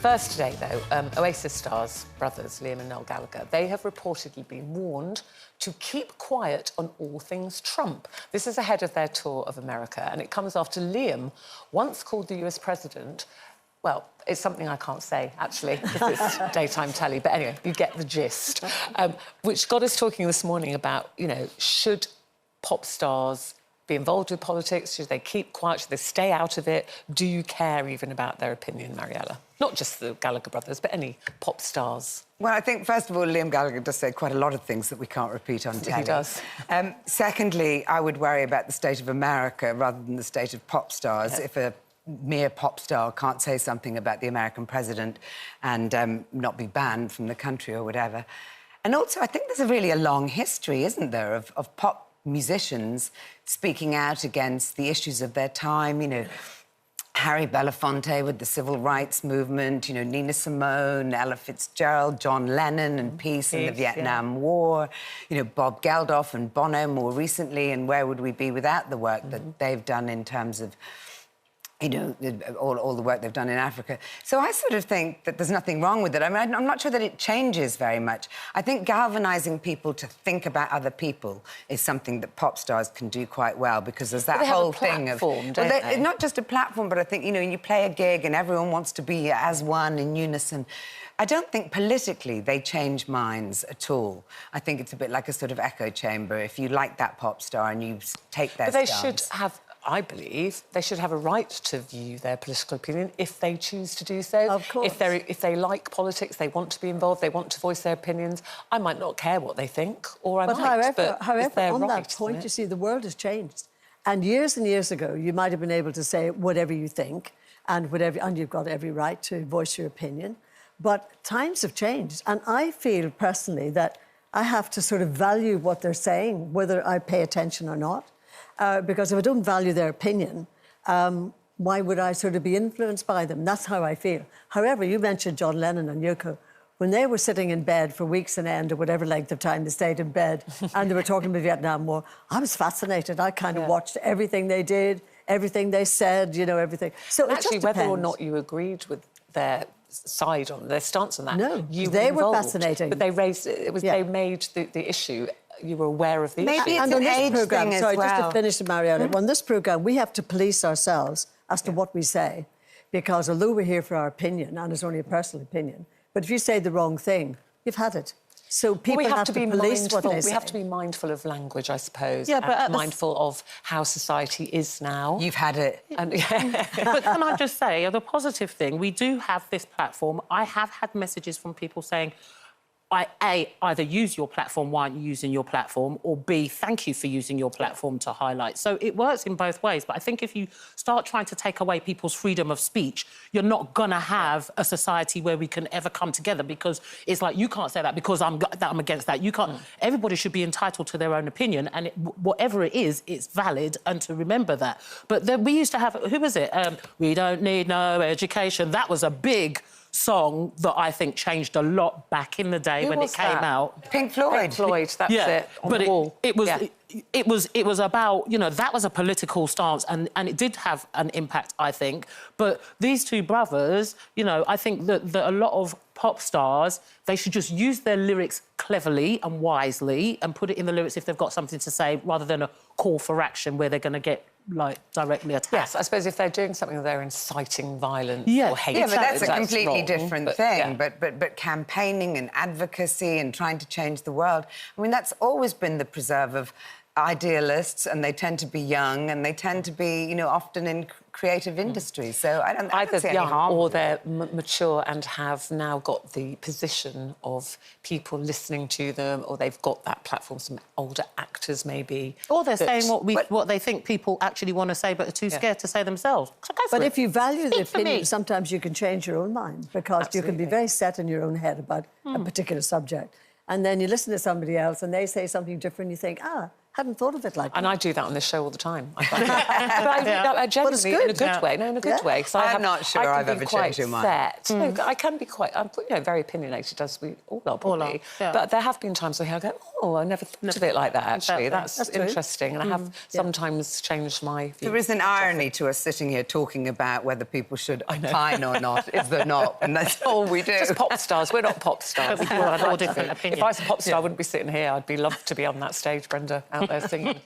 First today, though, Oasis stars, brothers Liam and Noel Gallagher, they have reportedly been warned to keep quiet on all things Trump. This is ahead of their tour of America, and it comes after Liam once called the US president... Well, it's something I can't say, actually, because it's daytime telly. But anyway, you get the gist. Which got us talking this morning about, you know, should pop stars be involved with politics? Should they keep quiet? Should they stay out of it? Do you care even about their opinion, Mariella? Not just the Gallagher brothers, but any pop stars. Well, I think, first of all, Liam Gallagher does say quite a lot of things that we can't repeat on telly. He does. Secondly, I would worry about the state of America rather than the state of pop stars. Yeah. If a mere pop star can't say something about the American president and not be banned from the country or whatever. And also, I think there's really a long history, isn't there, of pop musicians speaking out against the issues of their time, you know, Harry Belafonte with the civil rights movement, you know, Nina Simone, Ella Fitzgerald, John Lennon and peace and the Vietnam War, you know, Bob Geldof and Bono more recently, and where would we be without the work that they've done in terms of, you know, all the work they've done in Africa. So I sort of think that there's nothing wrong with it. I mean, I'm not sure that it changes very much. I think galvanising people to think about other people is something that pop stars can do quite well, because there's that whole thing of... don't they? Not just a platform, but I think, you know, you play a gig and everyone wants to be as one in unison. I don't think politically they change minds at all. I think it's a bit like a sort of echo chamber. If you like that pop star and you take their stance... But they should have... I believe they should have a right to view their political opinion if they choose to do so. Of course. If they like politics, they want to be involved, they want to voice their opinions. I might not care what they think, or I might, but however, on that point, you see, the world has changed. And years ago, you might have been able to say whatever you think and you've got every right to voice your opinion. But times have changed, and I feel personally that I have to sort of value what they're saying, whether I pay attention or not. Because if I don't value their opinion, why would I sort of be influenced by them? That's how I feel. However, you mentioned John Lennon and Yoko. When they were sitting in bed for weeks on end, or whatever length of time they stayed in bed, and they were talking about the Vietnam War, I was fascinated. I kind of watched everything they did, everything they said, you know, everything. So actually, whether or not you agreed with their side on their stance on that, no, they were fascinating. But they raised it was they made the issue. You were aware of the issue. Maybe it's and on an this age programme, thing sorry, as well. just to finish, Mariella, on this programme, we have to police ourselves as to what we say, because although we're here for our opinion, and it's only a personal opinion, but if you say the wrong thing, you've had it. So people have to be police what they say. We have to be mindful of language, I suppose. Yeah, but mindful of how society is now. You've had it. And, But can I just say, the positive thing, we do have this platform. I have had messages from people saying, either use your platform, why aren't you using your platform? Or B, thank you for using your platform to highlight. So it works in both ways. But I think if you start trying to take away people's freedom of speech, you're not going to have a society where we can ever come together, because it's like, you can't say that because I'm against that. You can't... Everybody should be entitled to their own opinion, and whatever it is, it's valid, and to remember that. But then we used to have... Who was it? We don't need no education. That was a big song that I think changed a lot back in the day when it came out. Pink Floyd. Pink Floyd, that's it, on the wall. It was about, you know, that was a political stance, and it did have an impact, I think. But these two brothers, you know, I think that a lot of pop stars, they should just use their lyrics cleverly and wisely and put it in the lyrics if they've got something to say, rather than a call for action where they're going to get, like, directly attacked. Yes, I suppose if they're doing something where they're inciting violence or hate... Yeah, but that's a completely wrong, different thing. But campaigning and advocacy and trying to change the world, I mean, that's always been the preserve of idealists, and they tend to be young, and they tend to be, you know, often in creative industries. So I don't see any harm. Or they're mature and have now got the position of people listening to them, or they've got that platform, some older actors maybe. Or they're saying what they think people actually want to say but are too scared to say themselves. So but if you value the opinion, sometimes you can change your own mind, because you can be very set in your own head about a particular subject. And then you listen to somebody else and they say something different, you think, Hadn't thought of it like that. And I do that on this show all the time. I find I genuinely, in a good way. No, in a good way. I'm not sure I've ever changed your mind. No, I can be quite, I'm very opinionated, as we all are probably. But there have been times where I go, oh, I never thought of it like that, actually. That's interesting. And I have sometimes changed my view. There is an irony to us sitting here talking about whether people should opine or not, is there not? And that's all we do. Just pop stars. We're not pop stars. We've got all different opinions. If I was a pop star, I wouldn't be sitting here. I'd be loved to be on that stage, Brenda, out there singing.